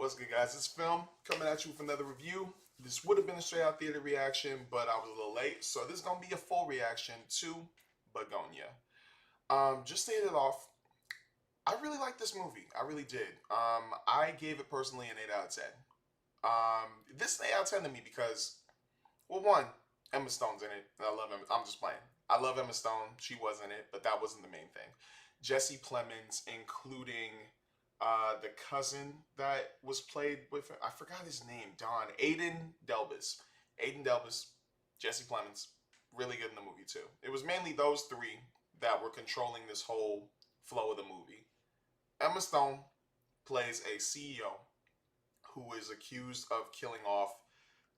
What's good, guys? It's Film coming at you with another review. This would have been a straight out theater reaction, but I was a little late, so this is gonna be a full reaction to Begonia. Just to hit it off, I really like this movie. I really did. I gave it personally an 8 out of 10. This is an 8 out of 10 to me because, well, one, Emma Stone's in it, and I love Emma. I'm just playing. I love Emma Stone. She was in it, but that wasn't the main thing. Jesse Plemons, including the cousin that was played with, I forgot his name, Don. Aiden Delbus. Aiden Delbus, Jesse Plemons, really good in the movie too. It was mainly those three that were controlling this whole flow of the movie. Emma Stone plays a CEO who is accused of killing off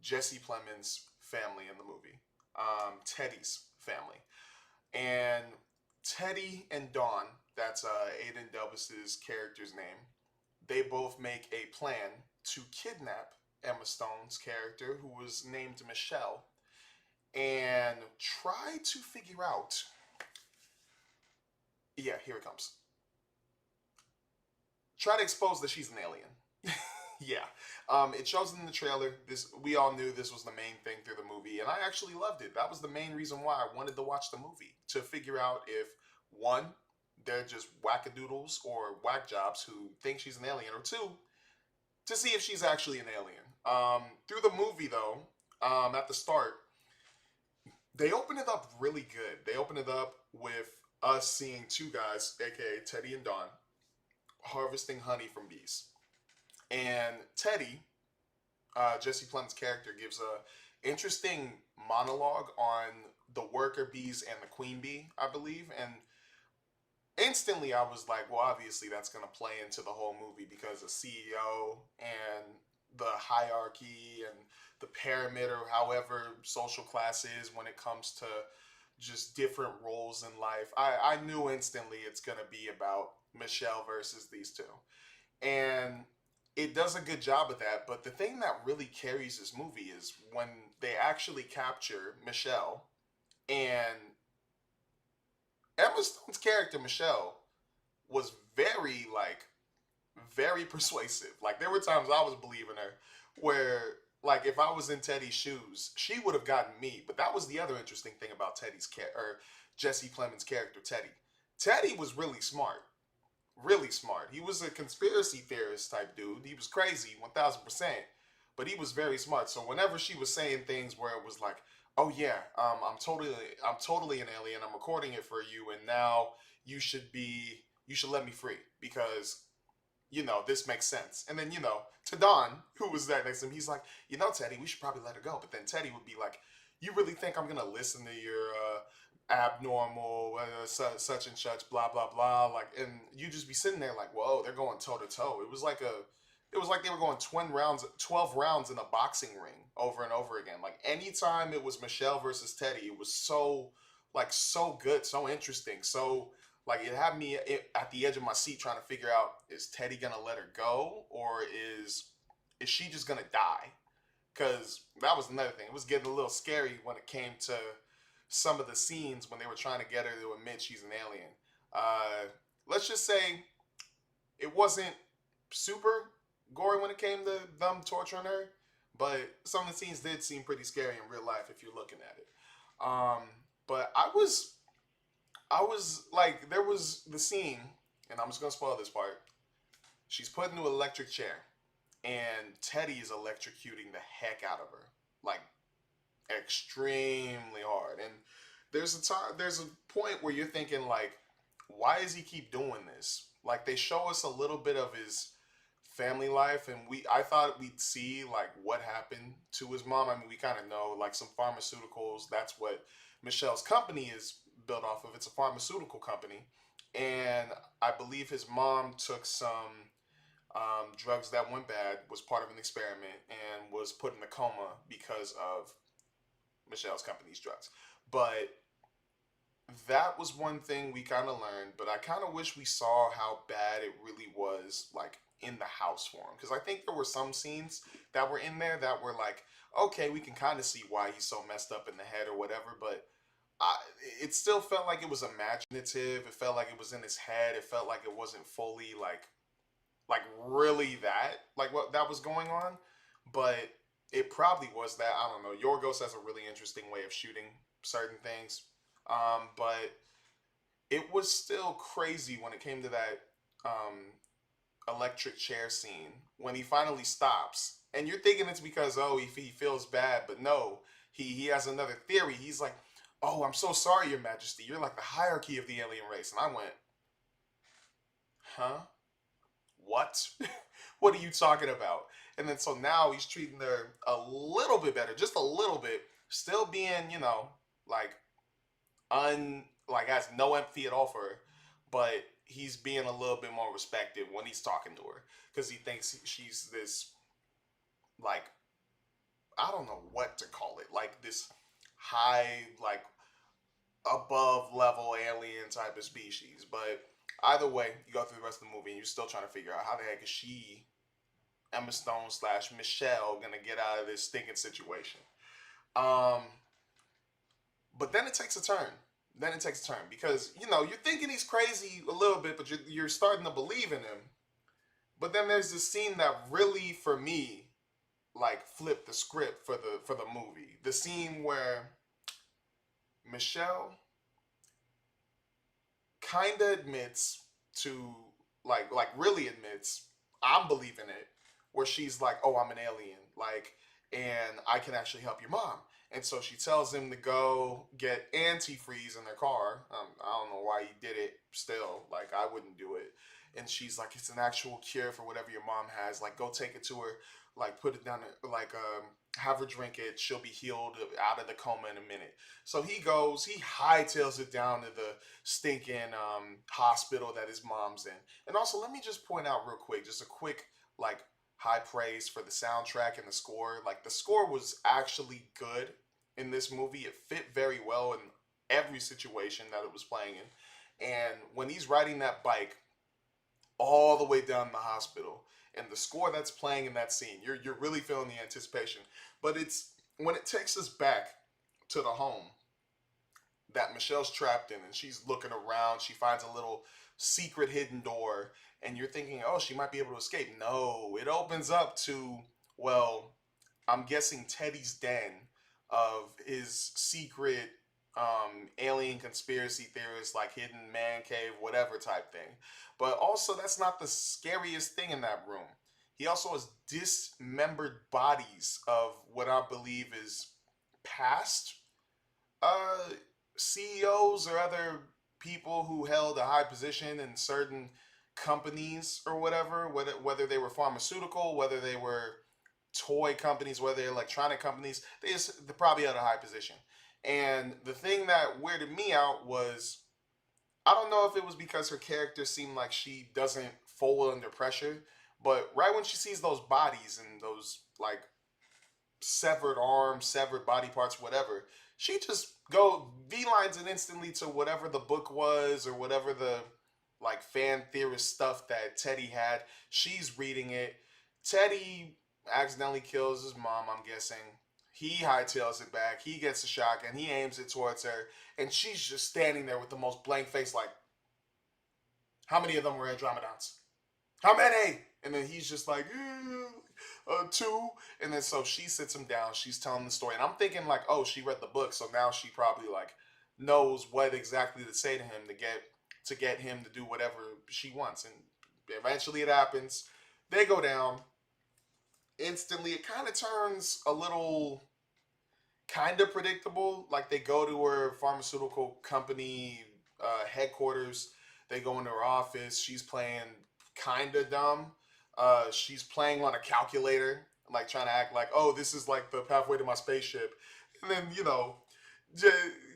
Jesse Plemons' family in the movie, Teddy's family. And Teddy and Dawn, that's Aiden Delbus's character's name, they both make a plan to kidnap Emma Stone's character, who was named Michelle, and try to figure out. Yeah, here it comes. Try to expose that she's an alien. Yeah. It shows in the trailer. This we all knew this was the main thing through the movie, and I actually loved it. That was the main reason why I wanted to watch the movie, to figure out if one, they're just wackadoodles or whack jobs who think she's an alien, or two, to see if she's actually an alien. Through the movie though, at the start, they open it up really good. They open it up with us seeing two guys, aka Teddy and Don, harvesting honey from bees. And Teddy, Jesse Plemons' character, gives a interesting monologue on the worker bees and the queen bee, I believe. And instantly I was like, well, obviously that's going to play into the whole movie because the CEO and the hierarchy and the pyramid, or however social class is when it comes to just different roles in life. I knew instantly it's going to be about Michelle versus these two. And it does a good job of that. But the thing that really carries this movie is when they actually capture Michelle, and Emma Stone's character Michelle was very persuasive. Like, there were times I was believing her, where, like, if I was in Teddy's shoes, she would have gotten me. But that was the other interesting thing about Jesse Plemons' character Teddy. Teddy was really smart. Really smart. He was a conspiracy theorist type dude. He was crazy, 1000%, but he was very smart. So whenever she was saying things where it was like, "Oh yeah, I'm totally an alien. I'm recording it for you, and now you should let me free because this makes sense." And then to Don, who was there next to him, he's like, Teddy, we should probably let her go. But then Teddy would be like, "You really think I'm gonna listen to your abnormal such and such blah blah blah," like, and you just be sitting there like, whoa, they're going toe to toe. It was like they were going 12 rounds in a boxing ring over and over again. Like, anytime it was Michelle versus Teddy, it was so good, so interesting, so like it had me at the edge of my seat trying to figure out, is Teddy gonna let her go, or is she just gonna die? Because that was another thing. It was getting a little scary when it came to some of the scenes when they were trying to get her to admit she's an alien. Let's just say it wasn't super gory when it came to them torturing her, but some of the scenes did seem pretty scary in real life if you're looking at it. But I was like, there was the scene, and I'm just gonna spoil this part. She's put into an electric chair, and Teddy is electrocuting the heck out of her, like extremely hard. And there's a point where you're thinking like, why does he keep doing this? Like, they show us a little bit of his family life, and I thought we'd see like what happened to his mom. I mean, we kind of know, like, some pharmaceuticals. That's what Michelle's company is built off of. It's a pharmaceutical company, and I believe his mom took some drugs that went bad, was part of an experiment, and was put in a coma because of Michelle's company's drugs. But that was one thing we kind of learned, but I kind of wish we saw how bad it really was, like, in the house for him. Because I think there were some scenes that were in there that were like, okay, we can kind of see why he's so messed up in the head or whatever, but I, it still felt like it was imaginative. It felt like it was in his head. It felt like it wasn't fully, like, like really that, like what that was going on, but it probably was that. I don't know. Yorgos has a really interesting way of shooting certain things, but it was still crazy when it came to that electric chair scene when he finally stops, and you're thinking it's because he feels bad, but no, he has another theory. He's like, "Oh, I'm so sorry, Your Majesty. You're like the hierarchy of the alien race," and I went, "Huh? What? What are you talking about?" And then so now he's treating her a little bit better, just a little bit, still being, like like has no empathy at all for her, but he's being a little bit more respected when he's talking to her because he thinks she's this, like, I don't know what to call it, like this high, like above level alien type of species. But either way, you go through the rest of the movie and you're still trying to figure out how the heck is she, Emma Stone slash Michelle, gonna get out of this stinking situation. Um, but then it takes a turn. Then it takes a turn because you're thinking he's crazy a little bit, but you're starting to believe in him. But then there's this scene that really, for me, like flipped the script for the movie. The scene where Michelle kind of admits to, like really admits, I'm believing it, where she's like, "Oh, I'm an alien, like, and I can actually help your mom." And so she tells him to go get antifreeze in their car. I don't know why he did it. Still, like, I wouldn't do it. And she's like, "It's an actual cure for whatever your mom has. Like, go take it to her. Like, put it down. Like, have her drink it. She'll be healed out of the coma in a minute." So he goes. He hightails it down to the stinking hospital that his mom's in. And also, let me just point out real quick, just a quick, like, high praise for the soundtrack and the score. Like, the score was actually good in this movie. It fit very well in every situation that it was playing in. And when he's riding that bike all the way down the hospital, and the score that's playing in that scene, you're really feeling the anticipation. But it's when it takes us back to the home that Michelle's trapped in, and she's looking around. She finds a little secret hidden door, and you're thinking, "Oh, she might be able to escape." No, it opens up to, well, I'm guessing Teddy's den of his secret alien conspiracy theorist, like hidden man cave, whatever type thing. But also, that's not the scariest thing in that room. He also has dismembered bodies of what I believe is past uh, CEOs or other people who held a high position in certain companies or whatever, whether they were pharmaceutical, whether they were toy companies, whether they're electronic companies, they probably had a high position. And the thing that weirded me out was, I don't know if it was because her character seemed like she doesn't fold under pressure, but right when she sees those bodies and those, like, severed arms, severed body parts, whatever, she just go V lines it instantly to whatever the book was or whatever the, like, fan theorist stuff that Teddy had. She's reading it. Teddy accidentally kills his mom, I'm guessing. He hightails it back. He gets a shotgun. He aims it towards her, and she's just standing there with the most blank face, like, "How many of them were Andromedons? How many?" And then he's just like, two. And then so she sits him down. She's telling the story. And I'm thinking, like, oh, she read the book. So now she probably, like, knows what exactly to say to him to get him to do whatever she wants. And eventually it happens. They go down. Instantly, it kind of turns a little kind of predictable. Like, they go to her pharmaceutical company headquarters. They go into her office. She's playing kind of dumb. She's playing on a calculator, like trying to act like, "Oh, this is like the pathway to my spaceship." And then,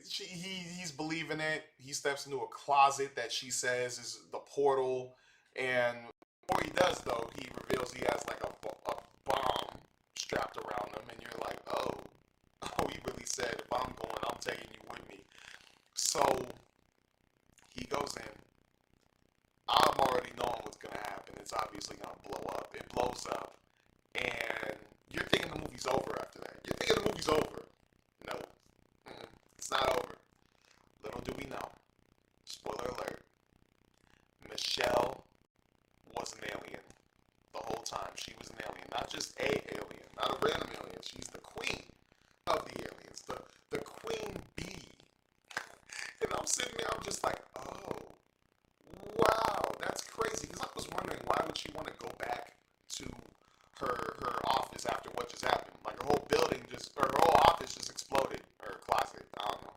he's believing it. He steps into a closet that she says is the portal. And before he does, though, he reveals he has like a bomb strapped around him. And you're like, "Oh, oh, he really said, if I'm going, I'm taking you with me." So he goes in. I'm already knowing what's gonna happen. It's obviously gonna blow up. It blows up, and you're thinking the movie's over after that. You're thinking the movie's over. No, it's not over. Little do we know. Spoiler alert. Michelle was an alien. time. She was an alien, not just a alien, not a random alien. She's the queen of the aliens, the queen bee. And I'm sitting there, I'm just like, oh, wow, that's crazy. Because I was wondering, why would she want to go back to her office after what just happened? Like, her whole building her whole office just exploded, or her closet, I don't know.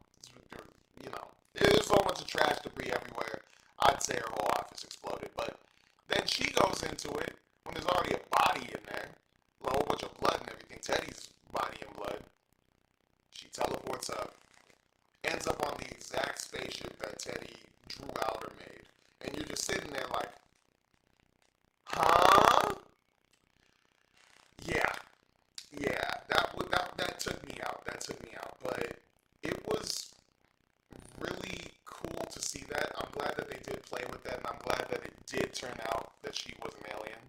There's a whole bunch of trash debris everywhere. I'd say her whole office exploded. But then she goes into it when there's already a body in there, a whole bunch of blood and everything, Teddy's body and blood. She teleports up, ends up on the exact spaceship that Teddy drew out or made. And you're just sitting there like, huh? Yeah, that took me out. That took me out. But it was really cool to see that. I'm glad that they did play with that, and I'm glad that it did turn out that she was an alien.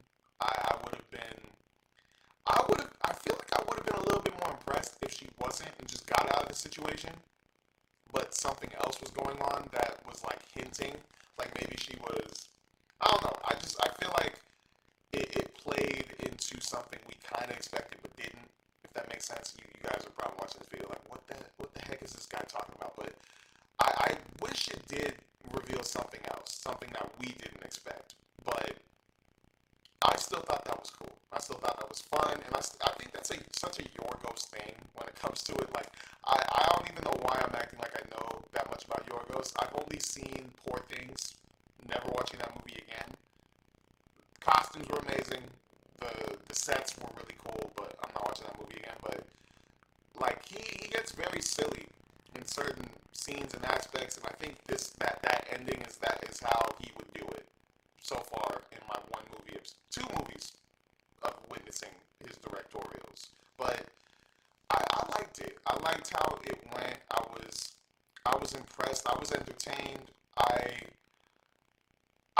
I feel like I would have been a little bit more impressed if she wasn't and just got out of the situation, but something else was going on that was like hinting, like maybe she was, I don't know. I feel like it played into something we kind of expected but didn't, if that makes sense. You guys are probably watching this video like, what the heck is this guy talking about? But I wish it did reveal something else, something that we didn't expect. But I still thought that was cool. I still thought that was fun, and I think that's such a Yorgos thing when it comes to it. Like, I don't even know why I'm acting like I know that much about Yorgos. I've only seen Poor Things, never watching that movie again. Costumes were amazing. The sets were really cool, but I'm not watching that movie again. But like he gets very silly in certain scenes and aspects, and I think that ending is how he would do it so far in my two movies of witnessing his directorials. But I liked it. I liked how it went. I was impressed. I was entertained. I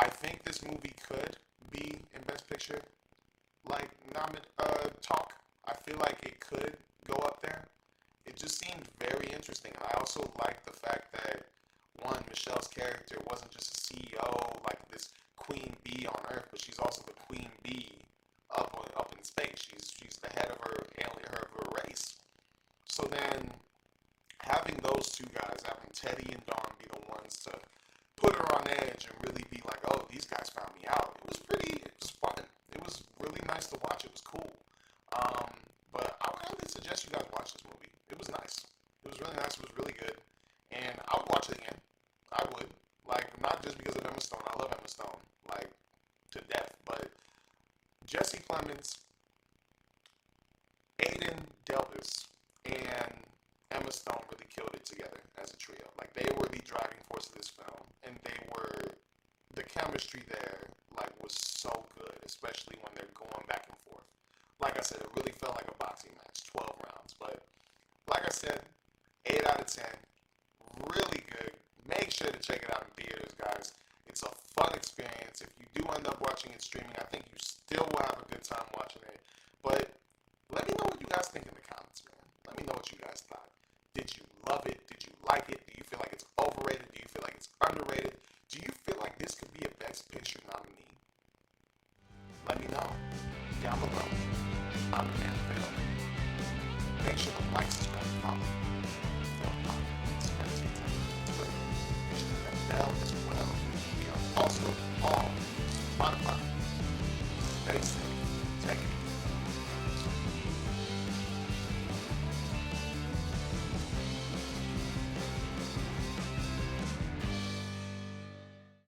think this movie could be in Best Picture, like talk. I feel like it could go up there. It just seemed very interesting, and I also liked the fact that Michelle's character wasn't just a CEO like this queen bee on Earth, but she's also the queen bee up in space. She's the head of her race. So then having those two guys, having Teddy and Dawn be the ones to put her on edge and really be like, oh, these guys found me out. It was fun. It was really nice to watch. It was cool. But I would highly suggest you guys watch this movie. It was nice. It was really nice. It was really good. And I would watch it again. I would. Like, not just because of Emma Stone. I love Emma Stone, like, to death. But Jesse Plemons, Aiden Delvis, and Emma Stone really killed it together as a trio. Like, they were the driving force of this film. And the chemistry there, like, was so good, especially when they're going back and forth. Like I said, it really felt like a boxing match, 12 rounds. But like I said, 8 out of 10, really good. Make sure to check it out in theaters, guys. It's a fun experience. If you do end up watching it streaming, I think you still will have a good time watching it. But let me know what you guys think in the comments, man. Let me know what you guys thought. Did you love it? Did you like it? Do you feel like it's overrated? Do you feel like it's underrated? Do you feel like this could be a Best Picture nominee? Let me know down below. I'm Phil. Make sure to like, subscribe, and follow.